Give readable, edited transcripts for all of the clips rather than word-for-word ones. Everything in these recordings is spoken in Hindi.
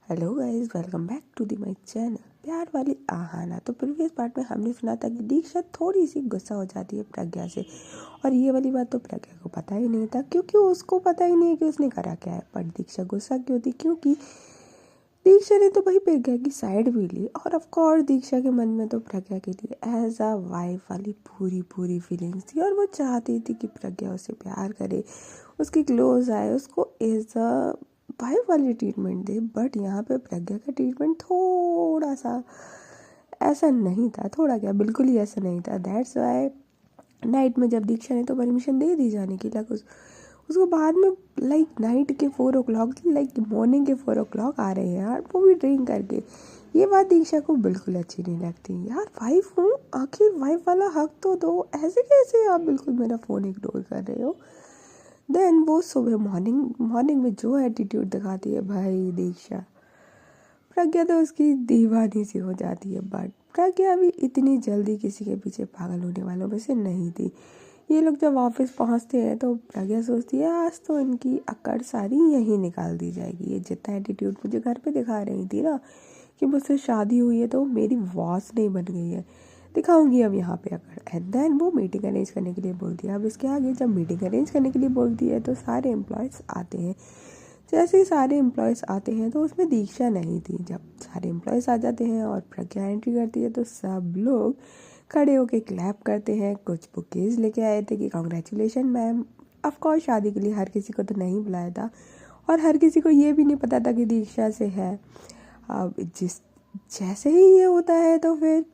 Hello guys, welcome back to the my channel प्यार वाली आहाना। तो प्रीवियस पार्ट में हमने सुना था कि दीक्षा थोड़ी सी गुस्सा हो जाती है प्रज्ञा से, और ये वाली बात तो प्रज्ञा को पता ही नहीं था, क्योंकि उसको पता ही नहीं है कि उसने करा क्या है। पर दीक्षा गुस्सा क्यों थी? क्योंकि दीक्षा ने तो भाई प्रज्ञा की साइड भी ली, और ऑफ कोर्स दीक्षा के मन में तो प्रज्ञा के लिए एज अ वाइफ वाली पूरी पूरी फीलिंग्स थी, और वो चाहती थी कि प्रज्ञा उसे प्यार करे, उसके क्लोज आए, उसको एज अ वाइफ वाली ट्रीटमेंट दे। बट यहाँ पे प्रज्ञा का ट्रीटमेंट थोड़ा सा ऐसा नहीं था, थोड़ा क्या बिल्कुल ही ऐसा नहीं था। दैट्स वाई नाइट में जब दीक्षा ने तो परमिशन दे दी जाने की, लाइक उसको बाद में लाइक नाइट के 4 o'clock, लाइक मॉर्निंग के 4 o'clock आ रहे हैं यार, वो भी ड्रिंक करके। ये बात दीक्षा को बिल्कुल अच्छी नहीं लगती। यार वाइफ हूँ, आखिर वाइफ वाला हक तो दो, ऐसे कैसे आप बिल्कुल मेरा फ़ोन इग्नोर कर रहे हो। देन वो सुबह मॉर्निंग मॉर्निंग में जो एटीट्यूड दिखाती है भाई दीक्षा, प्रज्ञा तो उसकी दीवानी सी हो जाती है। बट प्रज्ञा भी इतनी जल्दी किसी के पीछे पागल होने वालों में से नहीं थी। ये लोग जब ऑफिस पहुंचते हैं तो प्रज्ञा सोचती है आज तो इनकी अकड़ सारी यहीं निकाल दी जाएगी। ये जितना एटीट्यूड मुझे घर पे दिखा रही थी ना कि मुझसे शादी हुई है तो मेरी वॉस नहीं बन गई है, दिखाऊंगी अब यहाँ पे अकड़। एंड देन वो मीटिंग अरेंज करने के लिए बोलती है। अब इसके आगे जब मीटिंग अरेंज करने के लिए बोलती है तो सारे एम्प्लॉयज़ आते हैं। जैसे ही सारे एम्प्लॉयज़ आते हैं तो उसमें दीक्षा नहीं थी। जब सारे एम्प्लॉयज़ आ जाते हैं और प्रज्ञा एंट्री करती है तो सब लोग खड़े होके क्लैप करते हैं। कुछ बुकेज लेके आए थे कि कॉन्ग्रेचुलेशन मैम। ऑफकोर्स शादी के लिए हर किसी को तो नहीं बुलाया था, और हर किसी को ये भी नहीं पता था कि दीक्षा से है। अब जैसे ही ये होता है तो फिर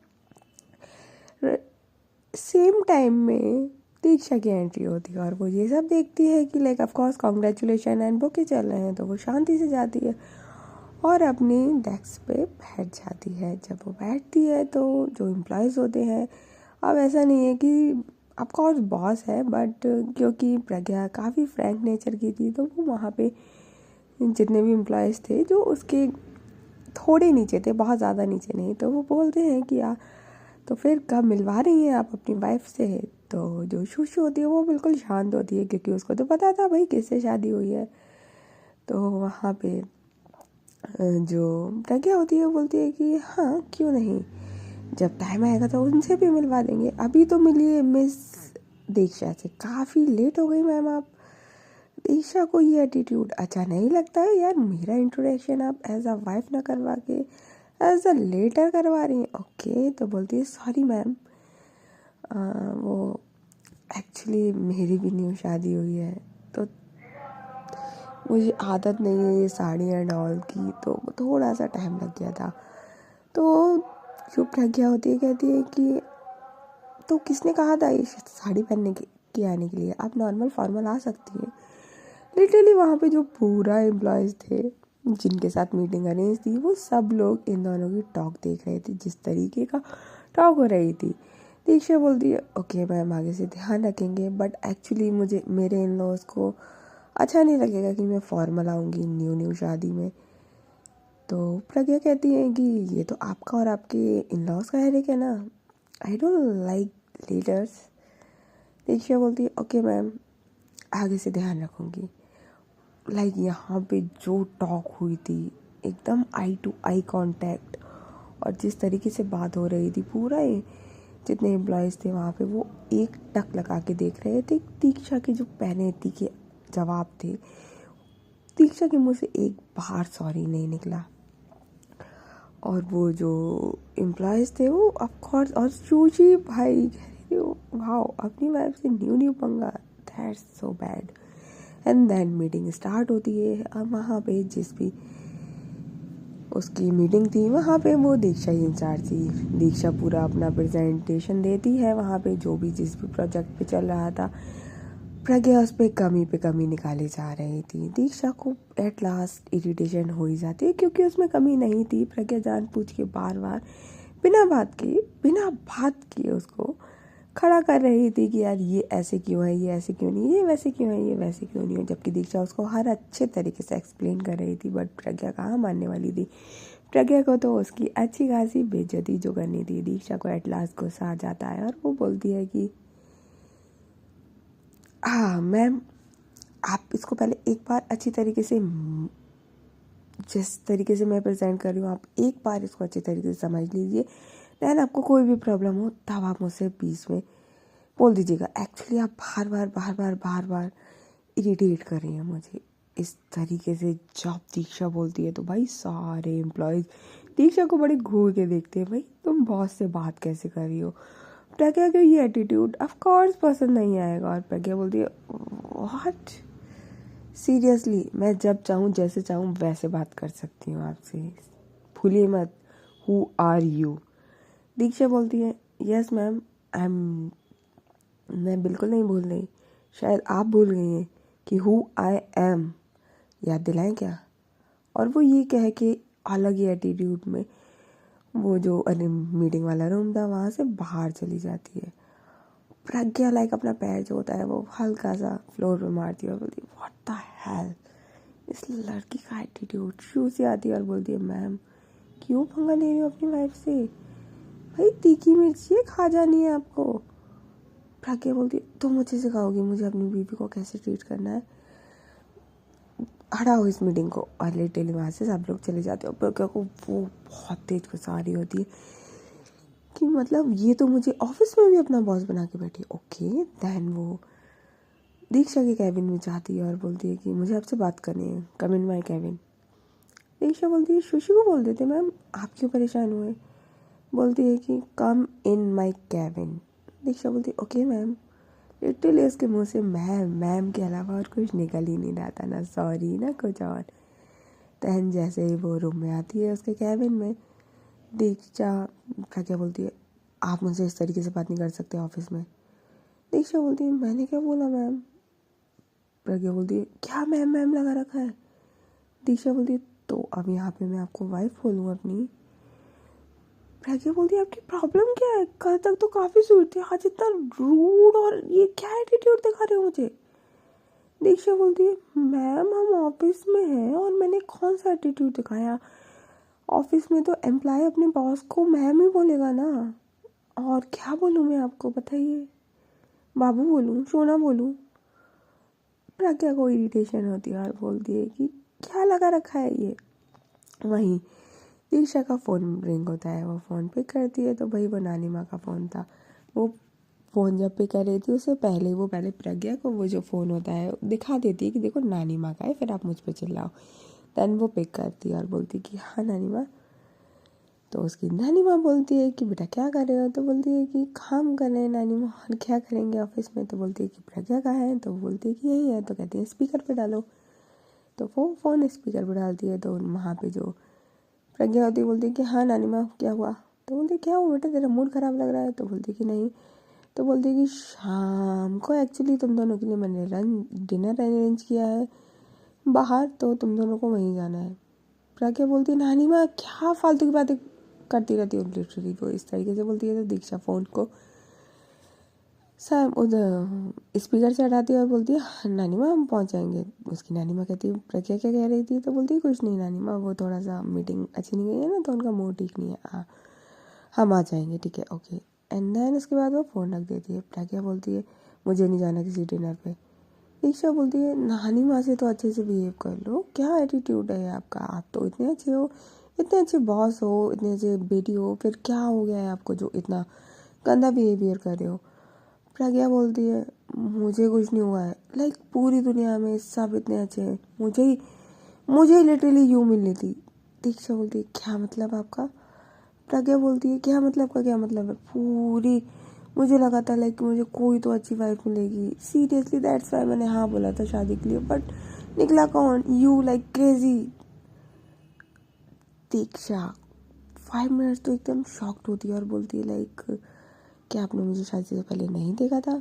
सेम टाइम में दीक्षा की एंट्री होती है, और वो ये सब देखती है कि like of course congratulation and bouquet चल रहे हैं, तो वो शांति से जाती है और अपनी डेस्क पे बैठ जाती है। जब वो बैठती है तो जो एम्प्लॉयज़ होते हैं, अब ऐसा नहीं है कि ऑफ कोर्स बॉस है, बट क्योंकि प्रज्ञा काफ़ी फ्रैंक नेचर की थी तो वो वहाँ पे जितने भी एम्प्लॉयज़ थे जो उसके थोड़े नीचे थे, बहुत ज़्यादा नीचे नहीं, तो वो बोलते हैं कि यार तो फिर कब मिलवा रही हैं आप अपनी वाइफ से। तो जो शुशु होती है वो बिल्कुल शांत होती है, क्योंकि उसको तो पता था भाई किससे शादी हुई है। तो वहाँ पे जो प्रज्ञा होती है वो बोलती है कि हाँ क्यों नहीं, जब टाइम आएगा तो उनसे भी मिलवा देंगे। अभी तो मिलिए मिस दीक्षा से, काफ़ी लेट हो गई मैम आप। दीक्षा को ये एटीट्यूड अच्छा नहीं लगता है यार, मेरा इंट्रोडक्शन आप एज अ वाइफ ना करवा के एज अ लेटर करवा रही हैं। ओके, तो बोलती है सॉरी मैम, वो एक्चुअली मेरी भी न्यू शादी हुई है तो मुझे आदत नहीं है ये साड़ी एंड ऑल की, तो थोड़ा सा टाइम लग गया था। तो जो प्रज्ञा होती है कहती है कि तो किसने कहा था ये साड़ी पहनने के आने के लिए, आप नॉर्मल फॉर्मल आ सकती हैं। लिटरली वहाँ पे जो पूरा एम्प्लॉयज़ थे जिनके साथ मीटिंग अरेंज थी, वो सब लोग इन दोनों की टॉक देख रहे थे, जिस तरीके का टॉक हो रही थी। दीक्षा बोलती है ओके मैम आगे से ध्यान रखेंगे, बट एक्चुअली मुझे मेरे इन लॉज को अच्छा नहीं लगेगा कि मैं फॉर्मल आऊँगी न्यू शादी में। तो प्रज्ञा कहती है कि ये तो आपका और आपके इन लॉज का है क्या ना, आई डोंट लाइक लीडर्स। दीक्षा बोलती है ओके मैम आगे से ध्यान रखूँगी। लाइक यहाँ पे जो टॉक हुई थी, एकदम आई टू आई कांटेक्ट, और जिस तरीके से बात हो रही थी, पूरा जितने एम्प्लॉयज़ थे वहाँ पे वो एक टक लगा के देख रहे थे। दीक्षा के जो पहने थी के जवाब थे, दीक्षा के मुंह से एक बार सॉरी नहीं निकला। और वो जो एम्प्लॉयज़ थे वो ऑफ कोर्स, और सूची भाई कह रही थी वाओ अपनी वाइफ से न्यू पंगा, that's so bad. And then meeting start होती है। अब वहाँ पे जिस भी उसकी मीटिंग थी वहाँ पे वो दीक्षा ही इंचार्ज थी। दीक्षा पूरा अपना प्रेजेंटेशन देती है वहाँ पे, जो भी जिस भी प्रोजेक्ट पे चल रहा था। प्रज्ञा उस पर कमी पे कमी निकाली जा रही थी। दीक्षा को एट लास्ट इरिटेशन हो ही जाती है, क्योंकि उसमें कमी नहीं थी। प्रज्ञा जानबूझ के बार बार बिना बात किए उसको खड़ा कर रही थी कि यार ये ऐसे क्यों है, ये ऐसे क्यों नहीं, ये वैसे क्यों है, ये वैसे क्यों नहीं है। जबकि दीक्षा उसको हर अच्छे तरीके से एक्सप्लेन कर रही थी, बट प्रज्ञा कहाँ मानने वाली थी। प्रज्ञा को तो उसकी अच्छी खासी बेइज्जती जो करनी थी। दीक्षा को एट लास्ट गुस्सा आ जाता है और वो बोलती है कि हाँ मैम, आप इसको पहले एक बार अच्छी तरीके से जिस तरीके से मैं प्रेजेंट कर रही हूँ आप एक बार इसको अच्छे तरीके से समझ लीजिए, दैन आपको कोई भी प्रॉब्लम हो तब आप मुझसे बीच में बोल दीजिएगा। एक्चुअली आप बार बार इरिटेट कर रही हैं मुझे इस तरीके से। जब दीक्षा बोलती है तो भाई सारे एम्प्लॉयज़ दीक्षा को बड़े घूर के देखते हैं, भाई तुम बॉस से बात कैसे कर रही हो। प्रज्ञा का ये एटीट्यूड ऑफ कोर्स पसंद नहीं आएगा, और प्रज्ञा बोलती है व्हाट, सीरियसली मैं जब चाहूँ जैसे चाहूँ वैसे बात कर सकती हूँ आपसे, भूलिए मत हु आर यू। दीक्षा बोलती है यस मैम आई एम, मैं बिल्कुल नहीं भूल रही, शायद आप भूल गई हैं कि हु आई एम, याद दिलाएं क्या। और वो ये कह के अलग ही एटीट्यूड में वो जो मीटिंग वाला रूम था वहाँ से बाहर चली जाती है। प्रज्ञा लाइक अपना पैर जो होता है वो हल्का सा फ्लोर पे मारती है और बोलती है व्हाट द हेल, इस लड़की का एटीट्यूड। शू से आती है और बोलती है मैम क्यों पंगा ले रही हो अपनी वाइफ से, भाई तीखी मिर्ची खा जानी है आपको। प्रज्ञा बोलती है तुम मुझे सिखाओगी मुझे अपनी बीवी को कैसे ट्रीट करना है, हटाओ इस मीटिंग को। और लिटरली वहाँ से सब लोग चले जाते हैं। प्रज्ञा को वो बहुत तेज गुस्सा आ रही होती है कि मतलब ये तो मुझे ऑफिस में भी अपना बॉस बना के बैठी। ओके दैन वो दीक्षा के कैबिन में जाती है और बोलती है कि मुझे आपसे बात करनी है, कम इन माई कैबिन। दीक्षा बोलती है सुशी को बोल देते मैम, आप क्यों परेशान हुए। बोलती है कि कम इन माई कैबिन। दीक्षा बोलती है ओके मैम। लिटरली उसके मुंह से मैम के अलावा और कुछ निकल ही नहीं रहा था, ना सॉरी ना कुछ और। तहन जैसे ही वो रूम में आती है उसके कैबिन में, दीक्षा क्या बोलती है आप मुझसे इस तरीके से बात नहीं कर सकते ऑफिस में। दीक्षा बोलती है मैंने क्या बोला मैम। प्रज्ञा बोलती है क्या मैम मैम लगा रखा है। दीक्षा बोलती है तो अब यहाँ पे मैं आपको वाइफ बोलूँ अपनी। प्रज्ञा बोलती है आपकी प्रॉब्लम क्या है, कल तक तो काफ़ी स्वीट थी, आज इतना रूड और ये क्या एटीट्यूड दिखा रहे हो मुझे। दीक्षा बोलती है मैम हम ऑफिस में हैं और मैंने कौन सा एटीट्यूड दिखाया, ऑफिस में तो एम्प्लॉय अपने बॉस को मैम ही बोलेगा ना, और क्या बोलूँ मैं आपको बताइए, बाबू बोलूँ सोना बोलूँ। प्रज्ञा को इरिटेशन होती है और बोलती है कि क्या लगा रखा है ये। वहीं दीक्षा का फ़ोन रिंग होता है, वो फ़ोन पिक करती है तो भाई वो नानी माँ का फ़ोन था। वो फ़ोन जब पिक कर रही थी उससे पहले वो पहले प्रज्ञा को वो जो फ़ोन होता है दिखा देती है कि देखो नानी माँ का है, फिर आप मुझ पर चिल्लाओ। दैन वो पिक करती है और बोलती है कि हाँ नानी माँ। तो उसकी नानी माँ बोलती है कि बेटा क्या कर रहे हो, तो बोलती है कि काम कर रहे हैं नानी माँ, और क्या करेंगे ऑफिस में। तो बोलती है कि प्रज्ञा कहाँ है, तो बोलती है कि यही है। तो कहती है स्पीकर पे डालो, तो वो फ़ोन स्पीकर पे डालती है। तो वहाँ पे जो प्रज्ञा होती है बोलती है कि हाँ नानी माँ क्या हुआ। तो बोलती है क्या हुआ बेटा तेरा मूड ख़राब लग रहा है। तो बोलती है कि नहीं। तो बोलती है कि शाम को एक्चुअली तुम दोनों के लिए मैंने डिनर अरेंज किया है बाहर, तो तुम दोनों को वहीं जाना है। प्रज्ञा बोलती है नानी माँ क्या फालतू की बातें करती रहती हूँ। लिटरली वो इस तरीके से बोलती है। तो दीक्षा फ़ोन को सब उधर स्पीकर से हटाती है और बोलती है हाँ, नानी माँ हम पहुँच जाएंगे। उसकी नानी माँ कहती है प्रज्ञा क्या कह रही थी। तो बोलती है कुछ नहीं नानी माँ, वो थोड़ा सा मीटिंग अच्छी नहीं गई है ना तो उनका मूड ठीक नहीं है, हाँ हम आ जाएंगे ठीक है ओके। एंड देन उसके बाद वो फ़ोन रख देती है। प्रज्ञा बोलती है मुझे नहीं जाना किसी डिनर पे। दीक्षा बोलती है नानी माँ से तो अच्छे से बिहेव कर लो, क्या एटीट्यूड है आपका, आप तो इतने अच्छे हो, इतने अच्छे बॉस हो, इतने अच्छे बेटी हो, फिर क्या हो गया है आपको जो इतना गंदा बिहेवियर कर रहे हो। प्रज्ञा बोलती है मुझे कुछ नहीं हुआ है, लाइक पूरी दुनिया में सब इतने अच्छे हैं, मुझे लिटरली यूँ मिलनी थी। दीक्षा बोलती है क्या मतलब आपका। प्रज्ञा बोलती है क्या मतलब का क्या मतलब है, पूरी मुझे लगा था लाइक मुझे कोई तो अच्छी वाइफ मिलेगी, सीरियसली दैट्स वाई मैंने हाँ बोला था शादी के लिए, बट निकला कौन, you like crazy. Diksha 5 minutes तो एकदम शॉक्ड होती है और बोलती है लाइक क्या आपने मुझे शादी से पहले नहीं देखा था।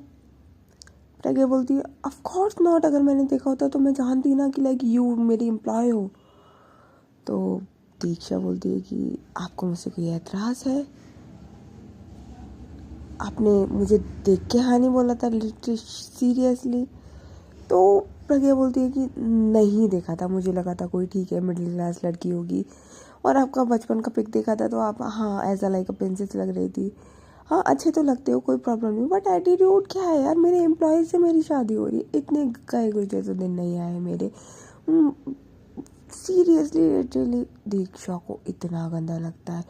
प्रज्ञा बोलती है ऑफ कोर्स नॉट, अगर मैंने देखा होता तो मैं जानती ना कि लाइक यू मेरी एम्प्लॉय हो। तो दीक्षा बोलती है कि आपको मुझसे कोई एतराज़ है, आपने मुझे देख के हाँ नहीं बोला था लिटरली सीरियसली। तो प्रज्ञा बोलती है कि नहीं देखा था, मुझे लगा था कोई ठीक है मिडिल क्लास लड़की होगी, और आपका बचपन का पिक देखा था तो आप हाँ ऐसा लाइक अ प्रिंसेस लग रही थी, हाँ अच्छे तो लगते हो कोई प्रॉब्लम नहीं, बट एटीट्यूड क्या है यार, मेरे एम्प्लॉय से मेरी शादी हो रही है, इतने कई गुजरे तो दिन नहीं आए मेरे, सीरियसली लिटरली दीक्षा को इतना गंदा लगता है।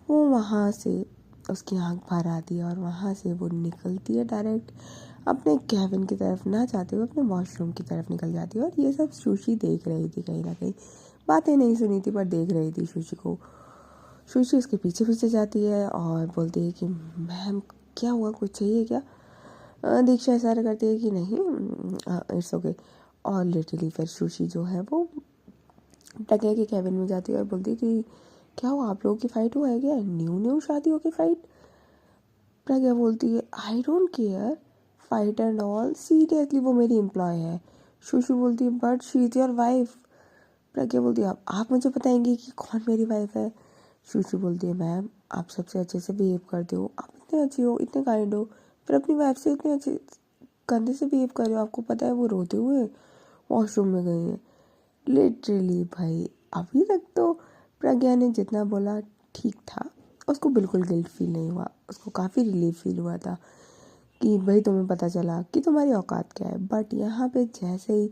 वो वहाँ से उसकी आंख भर आती है और वहाँ से वो निकलती है डायरेक्ट अपने कैबिन की तरफ, ना चाहते हुए अपने वॉशरूम की तरफ निकल जाती है। और ये सब सुशी देख रही थी, कहीं ना कहीं बातें नहीं सुनी थी पर देख रही थी सुशी को। सुशी उसके पीछे पीछे जाती है और बोलती है कि मैम क्या हुआ, कुछ चाहिए क्या? दीक्षा इशारा करती है कि नहीं, इट्स ओके। और लिटरली फिर सुशी जो है वो प्रज्ञा के कैबिन में जाती है और बोलती है कि क्या हुआ, आप लोगों की फाइट हुआ है क्या? न्यू शादियों की फाइट? प्रज्ञा बोलती है I don't care, fight and all, seriously वो मेरी एम्प्लॉय है। सुशी बोलती है but she is your wife. Pragya बोलती है आप मुझे बताएंगे कि कौन मेरी वाइफ है? सुशी बोलती है मैम आप सबसे अच्छे से बिहेव करते हो, आप इतने अच्छे हो, इतने काइंड हो, फिर अपनी वाइफ से इतने अच्छे गंदे से बिहेव कर रहे हो। आपको पता है वो रोते हुए वॉशरूम में गई है। लिटरली भाई अभी तक तो प्रज्ञा ने जितना बोला ठीक था, उसको बिल्कुल गिल्ट फील नहीं हुआ, उसको काफ़ी रिलीफ फील हुआ था कि भाई तुम्हें पता चला कि तुम्हारी औकात क्या है। बट यहाँ पे जैसे ही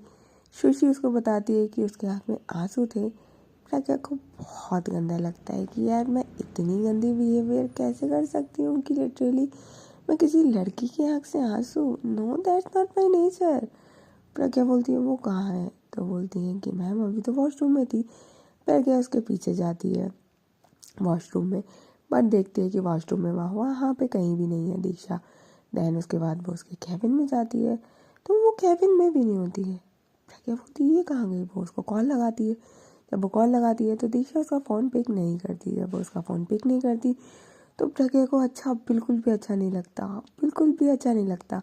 सुशी उसको बताती है कि उसके आँख में आंसू थे, प्रज्ञा को बहुत गंदा लगता है कि यार मैं इतनी गंदी बिहेवियर कैसे कर सकती हूँ कि लिटरली मैं किसी लड़की की आँख से आंसू, no that's not my nature. Pragya बोलती है वो कहाँ है? तो बोलती है कि मैम अभी तो वॉशरूम में थी। प्रज्ञा उसके पीछे जाती है वॉशरूम में, बट देखती है कि वॉशरूम में वहाँ पे कहीं भी नहीं है दीक्षा। देन उसके बाद वो उसके कैबिन में जाती है तो वो कैबिन में भी नहीं होती है। प्रज्ञा बोलती है ये कहाँ गई? वो उसको कॉल लगाती है। जब वो कॉल लगाती है तो दीक्षा उसका फ़ोन पिक नहीं करती। जब वो उसका फ़ोन पिक नहीं करती तो प्रज्ञा को बिल्कुल भी अच्छा नहीं लगता, बिल्कुल भी अच्छा नहीं लगता।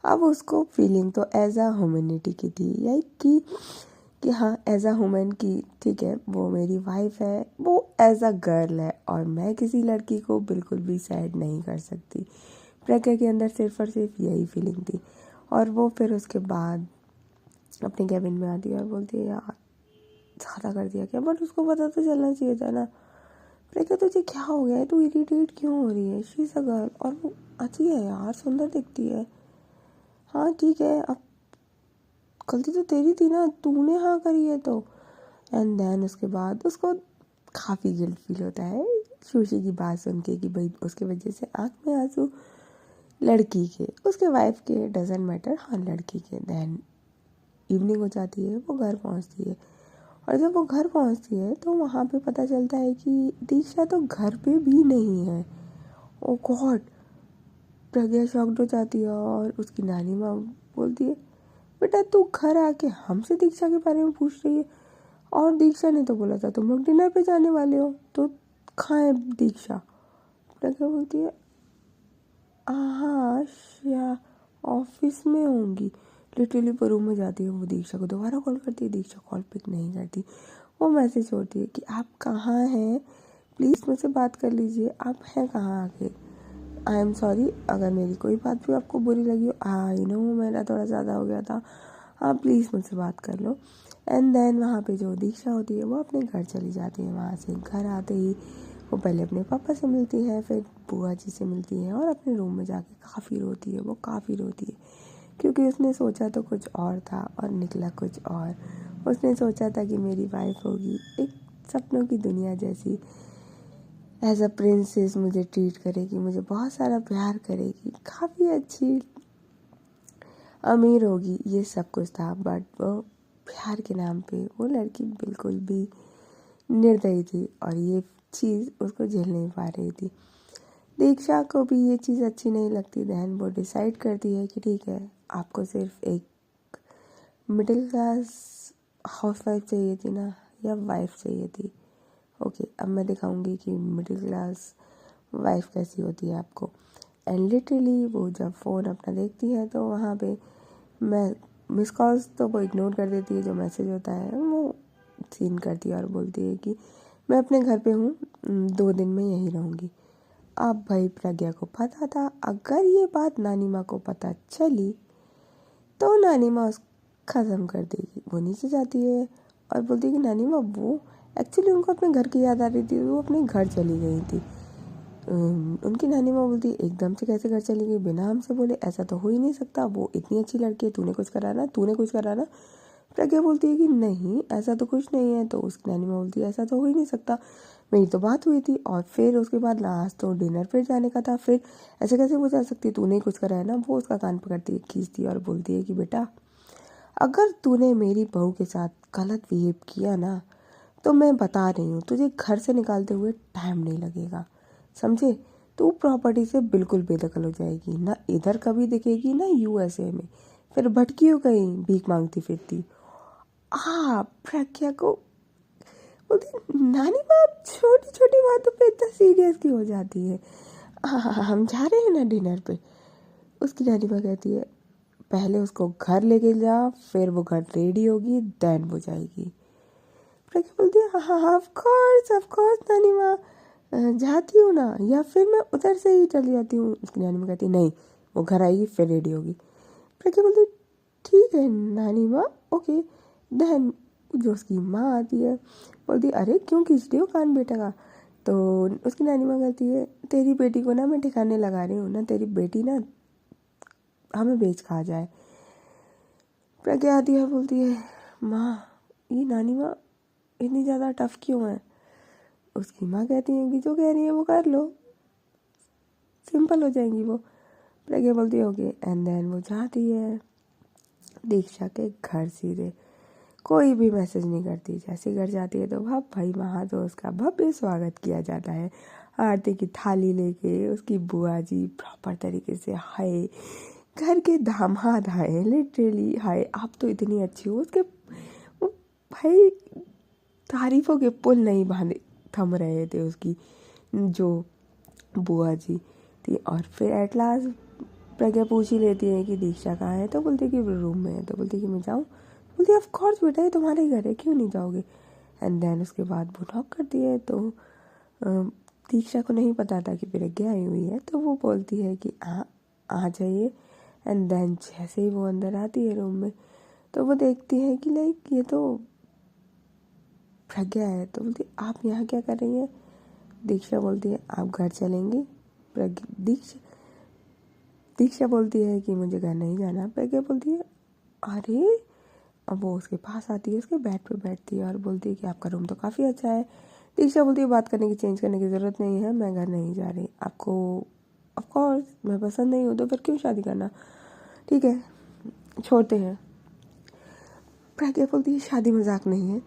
अब उसको फीलिंग तो एज अ ह्यूमैनिटी की थी, यही कि हाँ एज अ वुमन की ठीक है वो मेरी वाइफ है, वो एज अ गर्ल है और मैं किसी लड़की को बिल्कुल भी सैड नहीं कर सकती। प्रज्ञा के अंदर सिर्फ और सिर्फ यही फीलिंग थी। और वो फिर उसके बाद अपने कैबिन में आती है और बोलती है यार ज़्यादा कर दिया क्या? बट उसको पता तो चलना चाहिए था ना। प्रज्ञा तुझे क्या हो गया है, तू इरिटेट क्यों हो रही है? शी इज़ अ गर्ल और वो अच्छी है यार, सुंदर दिखती है। हाँ ठीक है, अब गलती तो तेरी थी ना, तूने हाँ करी है तो। एंड देन उसके बाद उसको काफ़ी गिल्ट फील होता है सुशी की बात सुन के कि भाई उसके वजह से आँख में आंसू, लड़की के, उसके वाइफ के डजेंट मैटर, हाँ लड़की के। देन इवनिंग हो जाती है, वो घर पहुंचती है और जब वो घर पहुंचती है तो वहाँ पे पता चलता है कि दीक्षा तो घर पे भी नहीं है। ओ गॉड, प्रज्ञा शॉक्ड हो जाती है और उसकी नानी माँ बोलती है बेटा तू घर आके हमसे दीक्षा के बारे में पूछ रही है, और दीक्षा ने तो बोला था तुम लोग डिनर पे जाने वाले हो, तो कहाँ है दीक्षा? प्रज्ञा बोलती है हाँ या ऑफिस में होंगी। लिटरली वो रूम में जाती है, वो दीक्षा को दोबारा कॉल करती है, दीक्षा कॉल पिक नहीं करती। वो मैसेज छोड़ती है कि आप कहाँ हैं, प्लीज़ मुझसे बात कर लीजिए, आप हैं कहाँ आके? आई एम सॉरी अगर मेरी कोई बात भी आपको बुरी लगी हो, आई नो मेरा थोड़ा ज़्यादा हो गया था, आप प्लीज़ मुझसे बात कर लो। एंड देन वहाँ पे जो दीक्षा होती है वो अपने घर चली जाती है। वहाँ से घर आते ही वो पहले अपने पापा से मिलती है, फिर बुआ जी से मिलती है और अपने रूम में जाके काफ़ी रोती है। वो काफ़ी रोती है क्योंकि उसने सोचा तो कुछ और था और निकला कुछ और। उसने सोचा था कि मेरी वाइफ होगी एक सपनों की दुनिया जैसी, एज अ प्रिंसेस मुझे ट्रीट करेगी, मुझे बहुत सारा प्यार करेगी, काफ़ी अच्छी अमीर होगी, ये सब कुछ था। बट वो प्यार के नाम पे वो लड़की बिल्कुल भी निर्दयी थी और ये चीज़ उसको झेल नहीं पा रही थी। दीक्षा को भी ये चीज़ अच्छी नहीं लगती। देन वो डिसाइड करती है कि ठीक है आपको सिर्फ एक मिडिल क्लास हाउसवाइफ चाहिए थी ना, या वाइफ चाहिए थी? ओके अब मैं दिखाऊंगी कि मिडिल क्लास वाइफ कैसी होती है आपको। एंड लिटरली वो जब फ़ोन अपना देखती है तो वहाँ पे मैं मिस कॉल्स तो वो इग्नोर कर देती है, जो मैसेज होता है वो सीन करती है और बोलती है कि मैं अपने घर पे हूँ, 2 दिन में यहीं रहूँगी। अब भाई प्रज्ञा को पता था अगर ये बात नानी माँ को पता चली तो नानी माँ उस ख़त्म कर देगी। वो नीचे जाती है और बोलती है कि नानी माँ वो एक्चुअली उनको अपने घर की याद आ रही थी, वो अपने घर चली गई थी। उनकी नानी माँ बोलती है एकदम से कैसे घर चली गई बिना हमसे बोले? ऐसा तो हो ही नहीं सकता, वो इतनी अच्छी लड़की है, तूने कुछ करा ना, तूने कुछ करा ना? प्रज्ञा बोलती है कि नहीं ऐसा तो कुछ नहीं है। तो उसकी नानी माँ बोलती है ऐसा तो हो ही नहीं सकता, मेरी तो बात हुई थी। और फिर उसके बाद लास्ट तो डिनर पे जाने का था, फिर ऐसे कैसे वो जा सकती, तूने ही कुछ करा है ना। वो उसका कान पकड़ती है, खींचती है और बोलती है कि बेटा अगर तूने मेरी बहू के साथ गलत बिहेव किया ना तो मैं बता रही हूँ तुझे घर से निकालते हुए टाइम नहीं लगेगा, समझे। तू प्रॉपर्टी से बिल्कुल बेदखल हो जाएगी, ना इधर कभी दिखेगी ना यूएसए में, फिर भटकी हो कहीं भीख मांगती फिरती। प्रज्ञा को बोलती नानी माँ आप छोटी छोटी बातों पे इतना सीरियस क्यों हो जाती है। हम जा रहे हैं ना डिनर पे। उसकी नानी माँ कहती है पहले उसको घर लेके जा, फिर वो घर रेडी होगी देन वो जाएगी। प्रज्ञा बोलती है हाँ ऑफ कोर्स नानी माँ, जाती हूँ ना, या फिर मैं उधर से ही चली जाती हूँ। उसकी नानी माँ कहती है नहीं वो घर आएगी फिर रेडी होगी। प्रज्ञा बोलती ठीक है नानी माँ ओके। देन जो उसकी माँ आती है बोलती अरे क्यों खींच रही हो कान बेटा का। तो उसकी नानी माँ कहती है तेरी बेटी को ना मैं ठिकाने लगा रही हूँ ना, तेरी बेटी ना हमें बेच खा जाए। प्रज्ञा आती है बोलती है माँ ये नानी माँ इतनी ज़्यादा टफ क्यों है। उसकी माँ कहती है कि जो कह रही है वो कर लो, सिंपल हो जाएंगी वो। प्रज्ञा बोलती है ओके एंड देन वो जाती है दीक्षा के घर सीधे, कोई भी मैसेज नहीं करती। जैसे घर जाती है तो भाई वहाँ तो उसका भव्य स्वागत किया जाता है, आरती की थाली लेके उसकी बुआ जी प्रॉपर तरीके से हाय, घर के दामाद आए लिटरली हाय आप तो इतनी अच्छी हो। उसके भाई तारीफों के पुल नहीं बांधे थम रहे थे उसकी जो बुआ जी थी। और फिर एट लास्ट प्रज्ञा पूछ ही लेती है कि दीक्षा कहाँ है। तो बोलती है कि रूम में है। तो बोलती है कि मैं जाऊँ। बोलती है ऑफ कोर्स बेटा ये तुम्हारे ही घर है क्यों नहीं जाओगे। एंड देन उसके बाद वो नॉक करती है। तो दीक्षा को नहीं पता था कि प्रज्ञा आई हुई है, तो वो बोलती है कि आ जाइए। एंड देन जैसे ही वो अंदर आती है रूम में तो वो देखती है कि लाइक ये तो प्रज्ञा है। तो बोलती आप यहाँ क्या कर रही हैं। दीक्षा बोलती है आप घर चलेंगी। दीक्षा बोलती है कि मुझे घर नहीं जाना। प्रज्ञा बोलती है अरे। अब वो उसके पास आती है, उसके बेड पे बैठती है और बोलती है कि आपका रूम तो काफ़ी अच्छा है। दीक्षा बोलती है बात करने की चेंज करने की ज़रूरत नहीं है, मैं घर नहीं जा रही। आपको ऑफ कोर्स मैं पसंद नहीं हूँ तो फिर क्यों शादी करना, ठीक है छोड़ते हैं। प्रज्ञा बोलती है शादी मजाक नहीं है।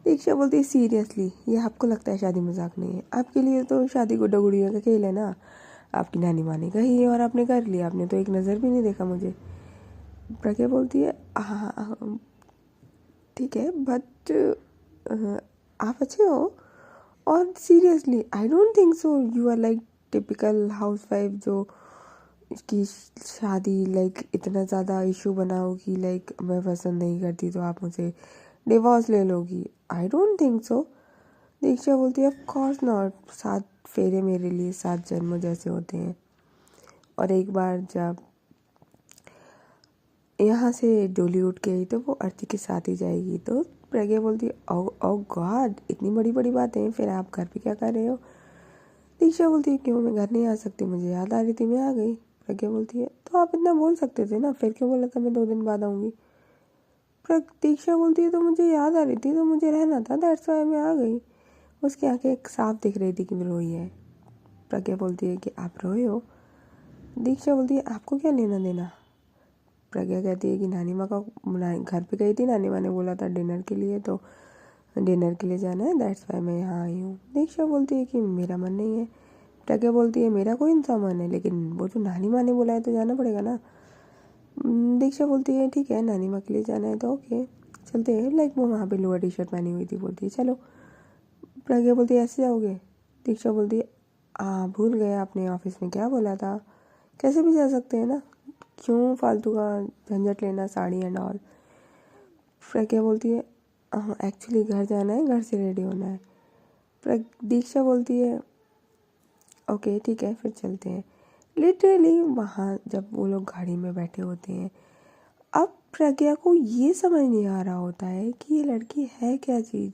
दीक्षा बोलती है सीरियसली ये आपको लगता है शादी मजाक नहीं है, आपके लिए तो शादी गुड्डा गुड़िया का खेल है ना। आपकी नानी माँ ने कही और आपने कर लिया, आपने तो एक नज़र भी नहीं देखा मुझे। प्रज्ञा बोलती है हाँ ठीक है बट आप अच्छे हो। और seriously I don't think so you are like typical housewife जो की शादी लाइक इतना ज़्यादा इशू बनाओ कि लाइक मैं पसंद नहीं करती तो आप मुझे डिवोर्स ले लोगी। आई डोंट थिंक सो। दीक्षा बोलती है ऑफ कोर्स नॉट, 7 फेरे मेरे लिए 7 जन्म जैसे होते हैं। और एक बार जब यहाँ से डोली उठ गई तो वो आरती के साथ ही जाएगी। तो प्रज्ञा बोलती है ओ गॉड इतनी बड़ी बड़ी बातें, फिर आप घर पे क्या कर रहे हो। दीक्षा बोलती है क्यों मैं घर नहीं आ सकती, मुझे याद आ रही थी मैं आ गई। प्रज्ञा बोलती है तो आप इतना बोल सकते थे ना, फिर क्यों बोला था मैं 2 दिन बाद आऊँगी। दीक्षा बोलती है तो मुझे याद आ रही थी तो मुझे रहना था, दैट्स व्हाई मैं आ गई। उसकी आंखें साफ दिख रही थी कि रोई है। प्रज्ञा बोलती है कि आप रोए हो। दीक्षा बोलती है आपको क्या लेना देना। प्रज्ञा कहती है कि नानी माँ का घर पे गई थी, नानी माँ ने बोला था डिनर के लिए, तो डिनर के लिए जाना है दैट्स वाई मैं यहाँ आई हूँ। दीक्षा बोलती है कि मेरा मन नहीं है। प्रज्ञा बोलती है मेरा कोई इंसान मन है, लेकिन वो जो नानी माँ ने बोला है तो जाना पड़ेगा ना। दीक्षा बोलती है ठीक है नानी माँ के लिए जाना है तो ओके चलते हैं, लाइक वो वहाँ पे लोअर टी शर्ट पहनी हुई थी। बोलती है चलो। प्रज्ञा बोलती है ऐसे जाओगे। दीक्षा बोलती है भूल गए आपने ऑफिस में क्या बोला था, कैसे भी जा सकते हैं ना, क्यों फालतू का झंझट लेना साड़ी एंड ऑल। प्रज्ञा बोलती है एक्चुअली घर जाना है, घर से रेडी होना है। दीक्षा बोलती है ओके ठीक है फिर चलते हैं। लिटरली वहाँ जब वो लोग गाड़ी में बैठे होते हैं, अब प्रज्ञा को ये समझ नहीं आ रहा होता है कि ये लड़की है क्या चीज़।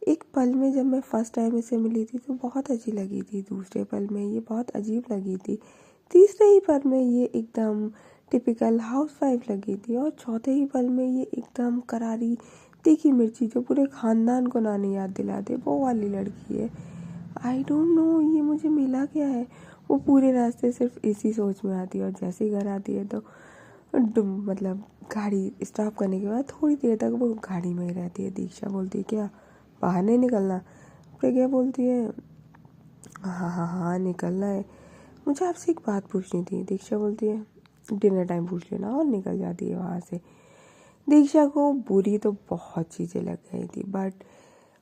एक पल में जब मैं फर्स्ट टाइम इसे मिली थी तो बहुत अच्छी लगी थी, दूसरे पल में ये बहुत अजीब लगी थी, तीसरे ही पल में ये एकदम टिपिकल हाउसवाइफ लगी थी, और चौथे ही पल में ये एकदम करारी तीखी मिर्ची जो पूरे खानदान को नानी याद दिला दे, वो वाली लड़की है। आई डोंट नो ये मुझे मिला क्या है। वो पूरे रास्ते सिर्फ इसी सोच में आती है, और जैसे ही घर आती है तो मतलब गाड़ी स्टॉप करने के बाद थोड़ी देर तक वो गाड़ी में ही रहती है। दीक्षा बोलती है क्या बाहर नहीं निकलना? प्रज्ञा बोलती है हाँ हाँ हाँ निकलना है, मुझे आपसे एक बात पूछनी थी। दीक्षा बोलती है डिनर टाइम पूछ लेना, और निकल जाती है वहाँ से। दीक्षा को बुरी तो बहुत चीज़ें लग गई थी, बट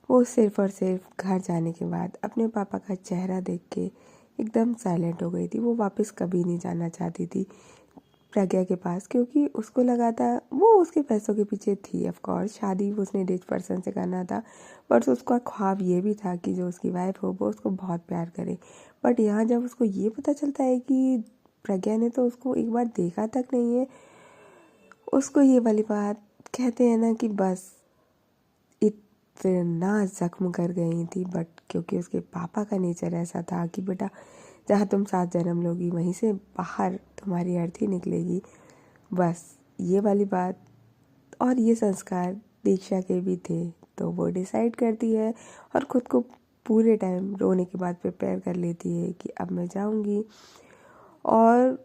वो सिर्फ और सिर्फ घर जाने के बाद अपने पापा का चेहरा देख के एकदम साइलेंट हो गई थी। वो वापस कभी नहीं जाना चाहती थी प्रज्ञा के पास, क्योंकि उसको लगा था वो उसके पैसों के पीछे थी। ऑफ कोर्स शादी वो उसने रिच पर्सन से करना था, बट उसका ख्वाब ये भी था कि जो उसकी वाइफ हो वो उसको बहुत प्यार करे। बट यहाँ जब उसको ये पता चलता है कि प्रज्ञा ने तो उसको एक बार देखा तक नहीं है, उसको ये वाली बात कहते हैं ना कि बस इतना जख्म कर गई थी। बट क्योंकि उसके पापा का नेचर ऐसा था कि बेटा जहाँ तुम 7 जन्म लोगी वहीं से बाहर तुम्हारी अर्थी निकलेगी, बस ये वाली बात और ये संस्कार दीक्षा के भी थे। तो वो डिसाइड करती है और ख़ुद को पूरे टाइम रोने के बाद प्रिपेयर कर लेती है कि अब मैं जाऊंगी और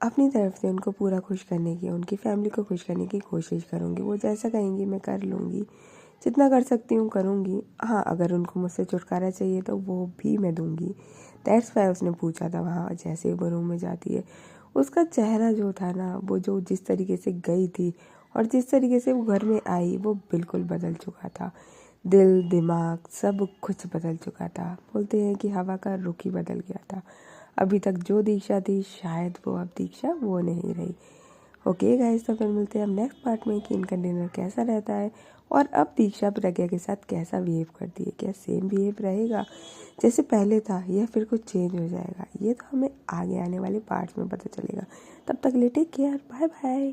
अपनी तरफ से उनको पूरा खुश करने की, उनकी फैमिली को खुश करने की कोशिश करूँगी। वो जैसा कहेंगी मैं कर लूँगी, जितना कर सकती हूँ करूँगी। हाँ अगर उनको मुझसे छुटकारा चाहिए तो वो भी मैं दूँगी। दैट्स वाई उसने पूछा था। वहाँ जैसे वो रूम में जाती है उसका चेहरा जो था ना, वो जो जिस तरीके से गई थी और जिस तरीके से वो घर में आई वो बिल्कुल बदल चुका था। दिल दिमाग सब कुछ बदल चुका था। बोलते हैं कि हवा का रुख ही बदल गया था। अभी तक जो दीक्षा थी शायद वो अब दीक्षा वो नहीं रही। ओके गाइस, तो फिर मिलते हैं अब नेक्स्ट पार्ट में कि इनका डिनर कैसा रहता है और अब दीक्षा प्रज्ञा के साथ कैसा बिहेव करती है। क्या सेम बिहेव रहेगा जैसे पहले था या फिर कुछ चेंज हो जाएगा, ये तो हमें आगे आने वाले पार्ट्स में पता चलेगा। तब तक ले टेक केयर, बाय बाय।